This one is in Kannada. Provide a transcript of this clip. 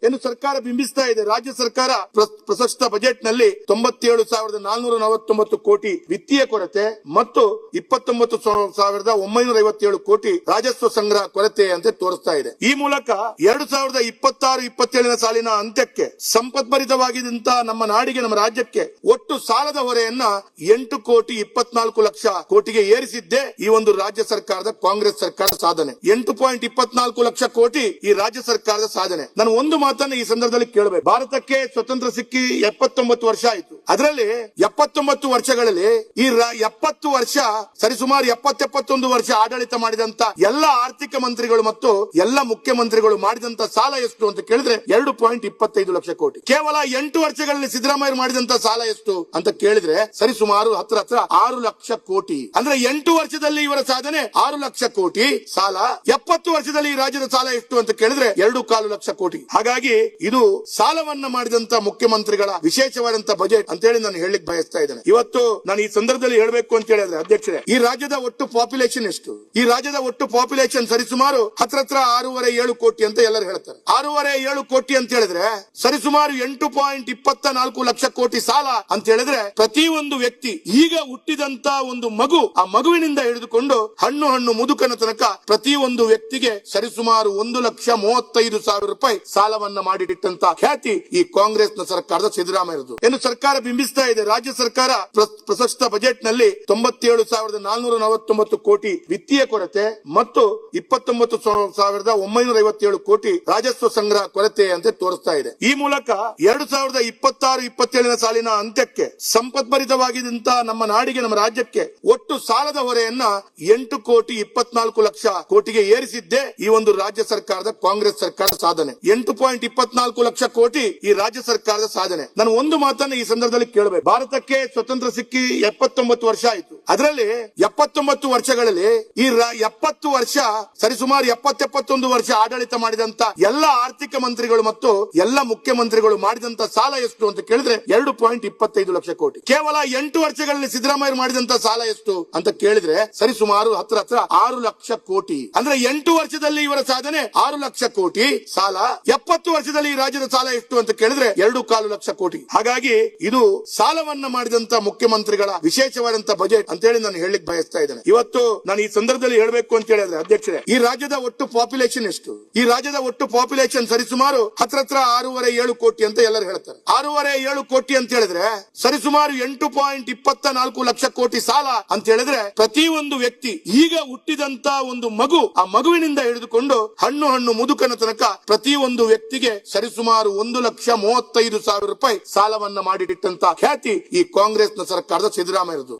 ಎಂದು ಸರ್ಕಾರ ಬಿಂಬಿಸ್ತಾ ಇದೆ. ರಾಜ್ಯ ಸರ್ಕಾರ ಪ್ರಸಕ್ತ ಬಜೆಟ್ ನಲ್ಲಿ 97,449 ಕೋಟಿ ವಿತ್ತೀಯ ಕೊರತೆ ಮತ್ತು 29,957 ಕೋಟಿ ರಾಜಸ್ವ ಸಂಗ್ರಹ ಕೊರತೆ ಅಂತ ತೋರಿಸ್ತಾ ಇದೆ. ಈ ಮೂಲಕ 2026-27 ಸಾಲಿನ ಅಂತ್ಯಕ್ಕೆ ಸಂಪದ್ಭರಿತವಾಗಿದ್ದಂತಹ ನಮ್ಮ ನಾಡಿಗೆ, ನಮ್ಮ ರಾಜ್ಯಕ್ಕೆ ಒಟ್ಟು ಸಾಲದ ಹೊರೆಯನ್ನ 8,24,00,000 ಕೋಟಿಗೆ ಏರಿಸಿದ್ದೇ ಈ ಒಂದು ರಾಜ್ಯ ಸರ್ಕಾರದ ಕಾಂಗ್ರೆಸ್ ಸರ್ಕಾರ ಸಾಧನೆ. 8.24 ಲಕ್ಷ ಕೋಟಿ ಈ ರಾಜ್ಯ ಸರ್ಕಾರದ ಸಾಧನೆ. ನಾನು ಒಂದು ಮಾತನ್ನ ಈ ಸಂದರ್ಭದಲ್ಲಿ ಕೇಳಬೇಕು. ಭಾರತಕ್ಕೆ ಸ್ವತಂತ್ರ ಸಿಕ್ಕಿ 79 ವರ್ಷ ಆಯಿತು. ಅದರಲ್ಲಿ 79 ವರ್ಷಗಳಲ್ಲಿ ಈ 70 ವರ್ಷ ಸರಿಸುಮಾರು 70-71 ವರ್ಷ ಆಡಳಿತ ಮಾಡಿದಂತ ಎಲ್ಲ ಆರ್ಥಿಕ ಮಂತ್ರಿಗಳು ಮತ್ತು ಎಲ್ಲ ಮುಖ್ಯಮಂತ್ರಿಗಳು ಮಾಡಿದಂತ ಸಾಲ ಎಷ್ಟು ಅಂತ ಕೇಳಿದ್ರೆ 2.25 ಲಕ್ಷ ಕೋಟಿ. ಕೇವಲ 8 ವರ್ಷಗಳಲ್ಲಿ ಸಿದ್ದರಾಮಯ್ಯ ಮಾಡಿದಂತ ಸಾಲ ಎಷ್ಟು ಅಂತ ಕೇಳಿದ್ರೆ ಸರಿಸುಮಾರು ಹತ್ರ 6 ಲಕ್ಷ ಕೋಟಿ. ಅಂದ್ರೆ 8 ವರ್ಷದಲ್ಲಿ ಇವರ ಸಾಧನೆ 6 ಲಕ್ಷ ಕೋಟಿ ಸಾಲ. 70 ವರ್ಷದಲ್ಲಿ ಈ ರಾಜ್ಯದ ಸಾಲ ಎಷ್ಟು ಅಂತ ಕೇಳಿದ್ರೆ 2.25 ಲಕ್ಷ ಕೋಟಿ. ಹಾಗಾಗಿ ಇದು ಸಾಲವನ್ನ ಮಾಡಿದಂತ ಮುಖ್ಯಮಂತ್ರಿಗಳ ವಿಶೇಷವಾದಂತ ಬಜೆಟ್ ಅಂತ ಹೇಳಿ ನಾನು ಹೇಳಲಿಕ್ಕೆ ಬಯಸ್ತಾ ಇದ್ದೇನೆ. ಇವತ್ತು ನಾನು ಈ ಸಂದರ್ಭದಲ್ಲಿ ಹೇಳಬೇಕು ಅಂತ ಹೇಳಿದ್ರೆ ಅಧ್ಯಕ್ಷರೇ, ಈ ರಾಜ್ಯದ ಒಟ್ಟು ಪಾಪ್ಯುಲೇಷನ್ ಎಷ್ಟು? ಈ ರಾಜ್ಯದ ಒಟ್ಟು ಪಾಪ್ಯುಲೇಷನ್ ಸರಿಸುಮಾರು ಹತ್ರ 6.5-7 ಕೋಟಿ ಅಂತ ಎಲ್ಲರೂ ಹೇಳ್ತಾರೆ. 6.5-7 ಕೋಟಿ ಅಂತ ಹೇಳಿದ್ರೆ ಸರಿಸುಮಾರು 8.24 ಲಕ್ಷ ಕೋಟಿ ಸಾಲ ಅಂತ ಹೇಳಿದ್ರೆ ಪ್ರತಿ ಒಂದು ವ್ಯಕ್ತಿ ಈಗ ಹುಟ್ಟಿದಂತ ಒಂದು ಮಗು, ಆ ಮಗುವಿನಿಂದ ಹಿಡಿದುಕೊಂಡು ಹಣ್ಣು ಮುದುಕನ ತನಕ ಪ್ರತಿ ಒಂದು ವ್ಯಕ್ತಿಗೆ ಸರಿಸುಮಾರು 1,35,000 ರೂಪಾಯಿ ಸಾಲವನ್ನ ಮಾಡಿಟ್ಟಂತ ಖ್ಯಾತಿ ಈ ಕಾಂಗ್ರೆಸ್ನ ಸರ್ಕಾರದ ಸಿದ್ದರಾಮಯ್ಯರದು ಎಂದು ಸರ್ಕಾರ ಬಿಂಬಿಸ್ತಾ ಇದೆ. ರಾಜ್ಯ ಸರ್ಕಾರ ಪ್ರಸಕ್ತ ಬಜೆಟ್ ನಲ್ಲಿ 97,449 ಕೋಟಿ ವಿತ್ತೀಯ ಕೊರತೆ ಮತ್ತು 29,957 ಕೋಟಿ ರಾಜಸ್ವ ಸಂಗ್ರಹ ಕೊರತೆ ಅಂತ ತೋರಿಸ್ತಾ ಇದೆ. ಈ ಮೂಲಕ 2026-27 ಸಾಲಿನ ಅಂತ್ಯಕ್ಕೆ ಸಂಪದ್ಭರಿತವಾಗಿದ್ದಂತಹ ನಮ್ಮ ನಾಡಿಗೆ, ನಮ್ಮ ರಾಜ್ಯಕ್ಕೆ ಒಟ್ಟು ಸಾಲದ ಹೊರೆಯನ್ನ 8,24,00,000 ಕೋಟಿಗೆ ಏರಿಸಿದ್ದೇ ಈ ಒಂದು ರಾಜ್ಯ ಸರ್ಕಾರದ ಕಾಂಗ್ರೆಸ್ ಸರ್ಕಾರ ಸಾಧನೆ. 8.24 ಲಕ್ಷ ಕೋಟಿ ಈ ರಾಜ್ಯ ಸರ್ಕಾರದ ಸಾಧನೆ. ನಾನು ಒಂದು ಮಾತನ್ನ ಈ ಸಂದರ್ಭದಲ್ಲಿ ಕೇಳಬೇಕು. ಭಾರತಕ್ಕೆ ಸ್ವತಂತ್ರ ಸಿಕ್ಕಿ 79 ವರ್ಷ ಆಯಿತು. ಅದರಲ್ಲಿ 79 ವರ್ಷಗಳಲ್ಲಿ ಈ 70 ವರ್ಷ ಸರಿಸುಮಾರು 70-71 ವರ್ಷ ಆಡಳಿತ ಮಾಡಿದಂತ ಎಲ್ಲ ಆರ್ಥಿಕ ಮಂತ್ರಿಗಳು ಮತ್ತು ಎಲ್ಲ ಮುಖ್ಯಮಂತ್ರಿಗಳು ಮಾಡಿದಂತ ಸಾಲ ಎಷ್ಟು ಅಂತ ಕೇಳಿದ್ರೆ 2.25 ಲಕ್ಷ ಕೋಟಿ. ಕೇವಲ 8 ವರ್ಷಗಳಲ್ಲಿ ಸಿದ್ದರಾಮಯ್ಯ ಮಾಡಿದಂತ ಸಾಲ ಎಷ್ಟು ಅಂತ ಕೇಳಿದ್ರೆ ಸರಿಸುಮಾರು ಹತ್ರ 6 ಲಕ್ಷ ಕೋಟಿ. ಅಂದ್ರೆ 8 ವರ್ಷದಲ್ಲಿ ಇವರ ಸಾಧನೆ 6 ಲಕ್ಷ ಕೋಟಿ ಸಾಲ. 70 ವರ್ಷದಲ್ಲಿ ಈ ರಾಜ್ಯದ ಸಾಲ ಎಷ್ಟು ಅಂತ ಕೇಳಿದ್ರೆ 2.25 ಲಕ್ಷ ಕೋಟಿ. ಹಾಗಾಗಿ ಇದು ಸಾಲವನ್ನ ಮಾಡಿದಂತ ಮುಖ್ಯಮಂತ್ರಿಗಳ ವಿಶೇಷವಾದಂತ ಬಜೆಟ್ ಅಂತ ಹೇಳಿ ನಾನು ಹೇಳಲಿಕ್ಕೆ ಬಯಸ್ತಾ ಇದ್ದೇನೆ. ಇವತ್ತು ನಾನು ಈ ಸಂದರ್ಭದಲ್ಲಿ ಹೇಳಬೇಕು ಅಂತ ಹೇಳಿದ್ರೆ ಅಧ್ಯಕ್ಷರೇ, ಈ ರಾಜ್ಯದ ಒಟ್ಟು ಪಾಪ್ಯುಲೇಷನ್ ಎಷ್ಟು? ಈ ರಾಜ್ಯದ ಒಟ್ಟು ಪಾಪ್ಯುಲೇಷನ್ ಸರಿಸುಮಾರು ಹತ್ರ 6.5-7 ಕೋಟಿ ಅಂತ ಎಲ್ಲರೂ ಹೇಳ್ತಾರೆ. 6.5-7 ಕೋಟಿ ಅಂತ ಹೇಳಿದ್ರೆ ಸರಿಸುಮಾರು 8.24 ಲಕ್ಷ ಕೋಟಿ ಸಾಲ ಅಂತ ಹೇಳಿದ್ರೆ ಪ್ರತಿ ಒಂದು ವ್ಯಕ್ತಿ ಈಗ ಹುಟ್ಟಿದಂತ ಒಂದು ಮಗು, ಆ ಮಗುವಿನಿಂದ ಹಿಡಿದುಕೊಂಡು ಹಣ್ಣು ಮುದುಕನ ತನಕ ಪ್ರತಿ ಒಂದು ವ್ಯಕ್ತಿಗೆ ಸರಿಸುಮಾರು 1,35,000 ರೂಪಾಯಿ ಸಾಲವನ್ನ ಮಾಡಿಟ್ಟಂತ ಖ್ಯಾತಿ ಈ ಕಾಂಗ್ರೆಸ್ನ ಸರ್ಕಾರದ ಸಿದ್ದರಾಮಯ್ಯರದು.